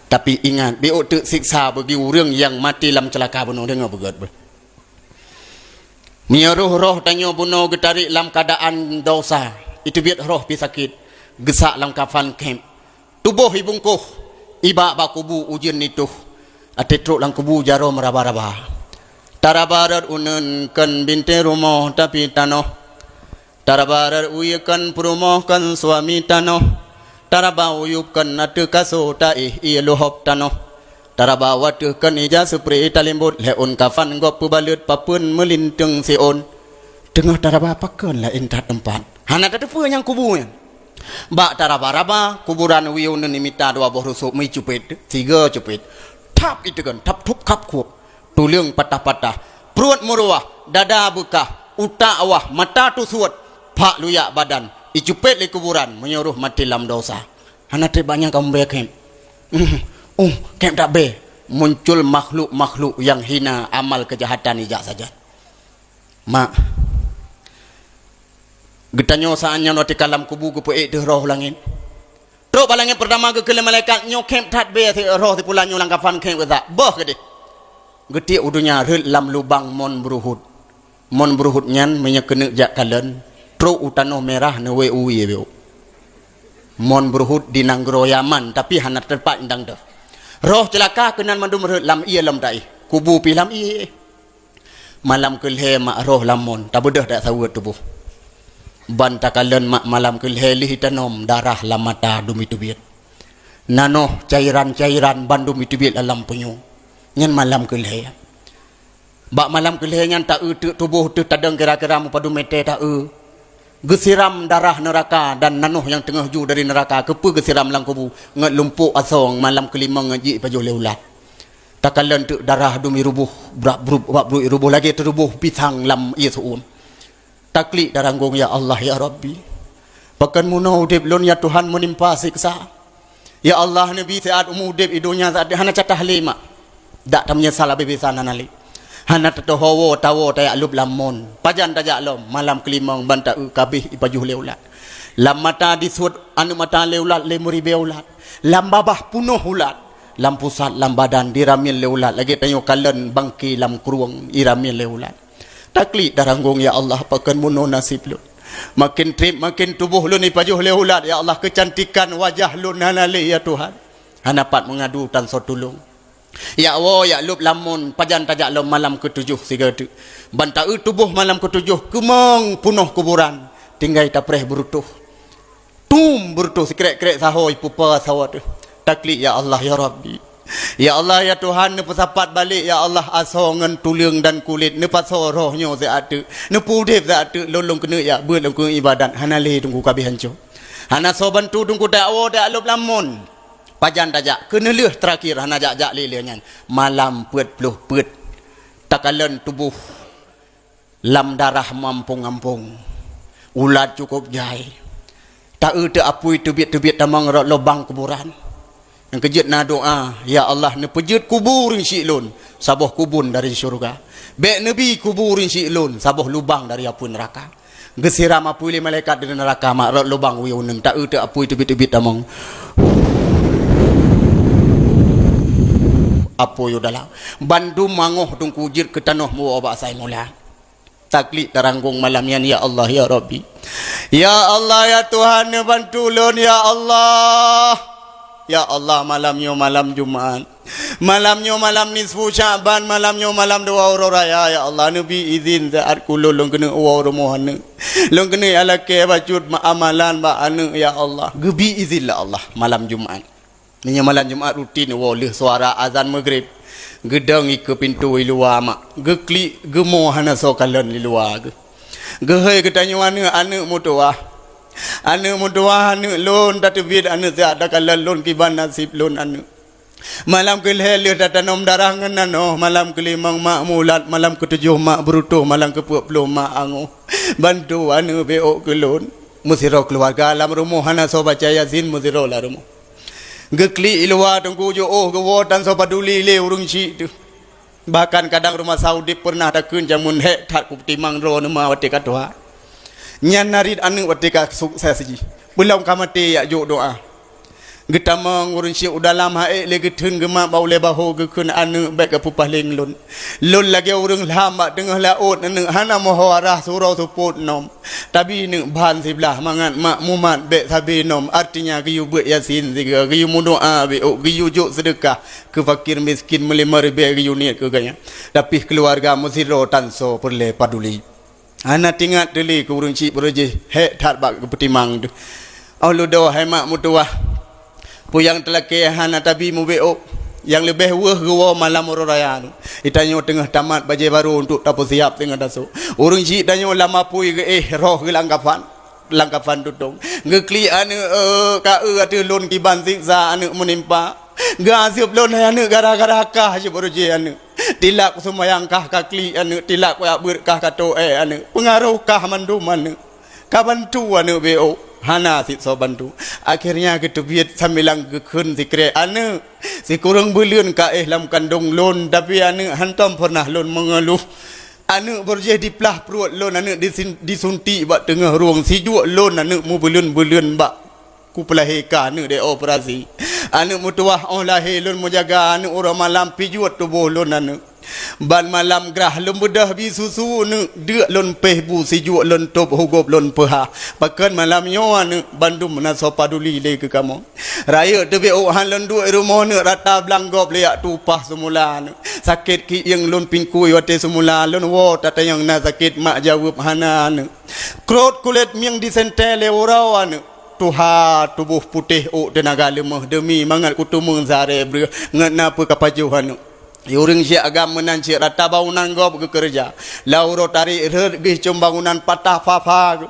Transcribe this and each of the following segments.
Tapi ingat, biok tu siksa bagi orang yang mati dalam celaka bunuh dengar begat. Roh tanya bunuh getarik dalam keadaan dosa. Itu biar roh pi sakit. Gesak dalam kafan kem. Tubuh ibungkuh. Iba bakubu ujian itu. Atetruk dalam kubu jaro meraba-raba. Tarabarat unen kan binti rumah tapi tanoh. Tarabarat uyakan perumah kan suami tanoh. Tarabau yukan natu kaso taih iya lohop tanoh. Tarabau watukan ija supri talimbut leon kafan gop pubalut papun melinteng seon. Tengah tarabau pakan lah entat tempat. Hana tatu pun yang kubunya. Bak tarabau kuburan wiun nimita dua boh rusuk mi cupit tiga cupit. Tap itu kan tap tup kap kup. Tulang patah-patah. Perut muruah dada buka utak awah mata tu suat pak luyak badan. Icupet di kuburan menyuruh mati dalam dosa. Hana banyak kamu bekem. Kem tak be. Muncul makhluk-makhluk yang hina amal kejahatan ijak saja. Mak. Getanyo saatnya noti kalam kubu ku puik deh roh langit. Teruk balangnya pertama ke kele malaikat nyo kem tak be ti roh ti pulang nyo langkafan kem ke tak. Boh ke deh. Getik udunya red lam lubang mon beruhut. Mon beruhut nyan menyekene jak kalen. Tro utano merah ne we uwi beo. Mon berhut di nanggro Yaman tapi hana terpat indang dah. Roh celaka kenan mandum lam iya lam dai. Kubu pi lam iya. Malam kelhe mak roh lamon tak bedah dak sawut tubuh. Ban takalen mak malam kelhe li tanom darah lam mata dumi tubit. Nano cairan-cairan bandum itubit dalam penyu. Nyan malam kelhe. Bak malam kelhe nyan tak tubuh tu tadang kira-kira mu padu mete tak gesiram darah neraka dan nanuh yang tengah ju dari neraka kepu gesiram lang kubu ngat lumpuk asong malam kelima ngaji pajo leulat takalan tu darah dumi rubuh brak rubuh lagi terubuh pisang lam yesuun takli daranggung ya Allah ya Rabbi pakan munau deb lon ya Tuhan menimpa siksa ya Allah nabi saat umudeb idunya saat hana catah lima dak tamnya salah bebesan nali hana tatohowo tawo tayak lub lamon pajan tajak lom malam kelimang banta kabih ipajuh leulat lam mata disud anu mata leulat lemuri beulat lam babah punuh ulat lam pusat lam badan diramil leulat lagi tanyo kalen bangki lam kruang iramil leulat takli daranggung ya Allah pakan muno nasib lu makin trip makin tubuh lu ni pajuh leulat ya Allah kecantikan wajah lu nanali ya Tuhan hanapat mengadu tan so tulung. Ya Allah ya lub lamun pajan tajak lom malam ke-7 siga tu. Banta tubuh malam ke-7 kemang punuh kuburan. Tinggai tapreh berutuh. Tum berutuh sekrek-krek sahoi pupa sawat tu. Takli ya Allah ya Rabbi. Ya Allah ya Tuhan ne pesapat balik ya Allah aso ngan tulang dan kulit ne paso rohnya saat tu. Ne pudep saat tu lolong kena ya beut lam ke ibadat hanale tunggu kabeh hancur. Hana so bantu tunggu dakwa dak lub lamun. Pajan tajak kena leh terakhir hana jak-jak lelehnya malam peut takalan tubuh lam darah mampung-ampung ulat cukup jai tak apui tubit-tubit tamang lubang kuburan yang kejut na doa ya Allah ne pejut kuburin silun saboh kubun dari syurga bek nabi kuburin silun saboh lubang dari apun neraka gesiram apui malaikat dari neraka mak lubang wiuneng tak apui tubit-tubit tamang apa yo dalam bandum mangoh tung kujir ke tanah mu obak sai mula takli taranggung malam yan ya Allah ya Rabbi ya Allah ya Tuhan bantu lon ya Allah malamnya malam Jumat malamnya malam nisfu Syaban malamnya malam dua raya ya Allah nabi izin saat kulo long kena wa romohan long kena ala ke bacut amalan ba anu ya Allah gebi izin la Allah malam Jumat ni malam Jumat rutin woleh suara azan maghrib gedang ke pintu luar mak gekli gemo hana so kalen di luar gehai ketanya anu mutuah anu lon tatbid anu ada kalen lon kiban nasib lon anu malam kelih le tanom darah ngenano malam kelimang mak mulat malam ke-7 mak berutuh malam ke-10 mak angu bantu anu beok kelon musiro keluarga alam rumah hana so baca yasin musiro la rumah gekli ilwa tunggu jo gewotan so paduli le urung ci tu bahkan kadang rumah Saudi pernah takun jamun hek tak kuptimang ro nama watika doa nyan narid anu watika sukses ji belum kamate ya jo doa Getama ngurun si udalam hae le getun gema bau le baho gekun anu baik ke pupaling lun lagi urang lama tengah laut anu hana moho arah surau tuput nom tapi ne ban sebelah mangat mak mumat bek sabi nom artinya giyu buat yasin tiga giyu mudoa be giyu juk sedekah ke fakir miskin melimar be giyu niat ke ganya tapi keluarga musiro tanso perle paduli ana tingat deli ke urang ci beroje he that bak ke petimang tu Allah doa hai mak mutuah puyang telake hana tabi mubeo yang lebih gua malam raya tu itanyo tengah tamat baje baru untuk tapo siap tengah daso urang ji danyo lama pui ke roh ke langkapan tutong ngekli anu ka atu lon ki ban siksa anu menimpa gasip lon anu gara-gara kah je baru je anu tilak sumayang kah kakli anu tilak ya berkah kato anu pengaruh kah mandum anu ka bantu anu beo hana si so bantu akhirnya ketebiat samilang gekun si kre anu si kurang belian ka lam kandung lon tapi anu hantam pernah lon mengeluh anu berjeh diplah perut lon anu disuntik bak tengah ruang si juak lon anu mu belian bak ku pelahika anu de operasi anu mutuah lahir lon mu jaga anu orang malam pijuat tubuh lon anu ban malam gerah lembedah bi susu ne deuk lon peh bu si juak lon top hugop lon peha pakan malam nyo anu bandum na so paduli le ke kamu raya tebe han lon duit rumah ne rata blanggop leak tupah semula anu sakit ki yang lon pingkui wate semula lon wo tata yang na sakit mak jawab hana anu krot kulit miang disentele orau anu tuha tubuh putih tenaga lemah demi mangat kutumung zare bre ngat napa kapajuhan Yuring si agama nan si rata bangunan gop ke kerja. Lauro tarik red gih cum bangunan patah papa.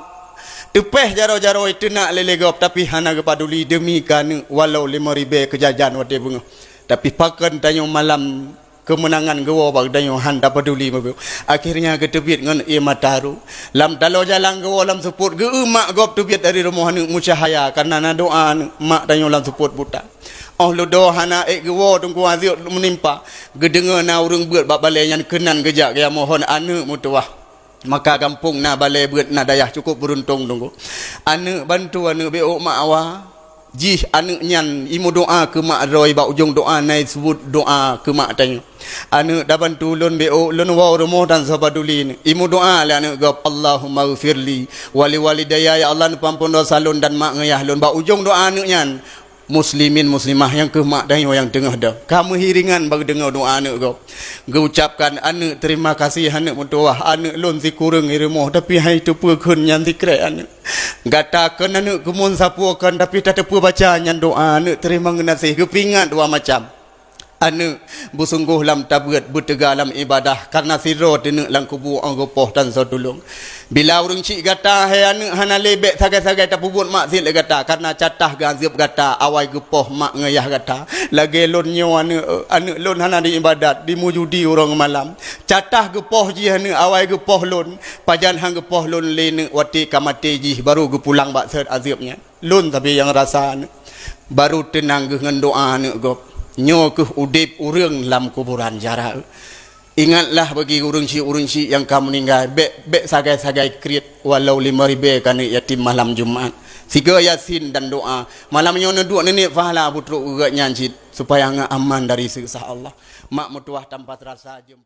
Tepeh jaro-jaro itu nak lele gop tapi hana ke paduli demi kan walau 5,000 kejajan wate bunga. Tapi pakan tanyo malam kemenangan gewo bag danyo handa peduli mobil. Akhirnya ke tebit ngan e mataru. Lam dalo jalan gewo lam support ge mak gop tebit dari rumah nu musyahaya karena na doa mak danyo lam support buta. Oh lu doa hana gewo tunggu aziot menimpa. Gedengar na urang beut bab balai yang kenan gejak ya mohon anu mutuah. Maka kampung na balai beut na dayah cukup beruntung tunggu. Anu bantu anu beo mak awa. Jih anu nyan imu doa ke mak roy ba ujung doa nai sebut doa ke mak tanya. Anu da bantu lon beo lon wa rumo dan sabadulin. Imu doa la anu gap Allahumma ghfirli wali walidayya ya Allah pampun dosa lon dan mak ngayah lon ba ujung doa anu nyan. Muslimin muslimah yang ke mak dan yang tengah dah. Kamu hiringan bagi dengar doa anak kau. Kau ucapkan anak terima kasih anak mutuah anak lon si kurang irmoh tapi hai tu pekun yang dikre anak. Gatakan anak kemun sapuakan tapi tak tepu baca yang doa anak terima ngasih kepingat dua macam. Anu bersungguh lam tabuat bertegar lam ibadah karena siro tenu lang kubu anggopoh dan sodulung. Bila urang cik gata hai anu hana lebek sagai-sagai tak pubut mak sil gata karena catah gazib gata awai gepoh mak ngayah gata. Lagi lon nyo anu lon hana di ibadat dimujudi orang malam. Catah gepoh ji anu awai gepoh lon pajan hang gepoh lon lene wati kamate ji baru gepulang bak set azibnya. Lon tapi yang rasa anu baru tenang dengan doa anu gop. Nyo ke udip urang lam kuburan jarak. Ingatlah bagi urang si yang kamu meninggal bek sagai-sagai kriat walau 5,000 kan yatim malam Jumaat. Siga yasin dan doa. Malam nyo dua nenek fahala putruk ugat nyancit supaya aman dari siksa Allah. Mak mutuah tanpa terasa jempol.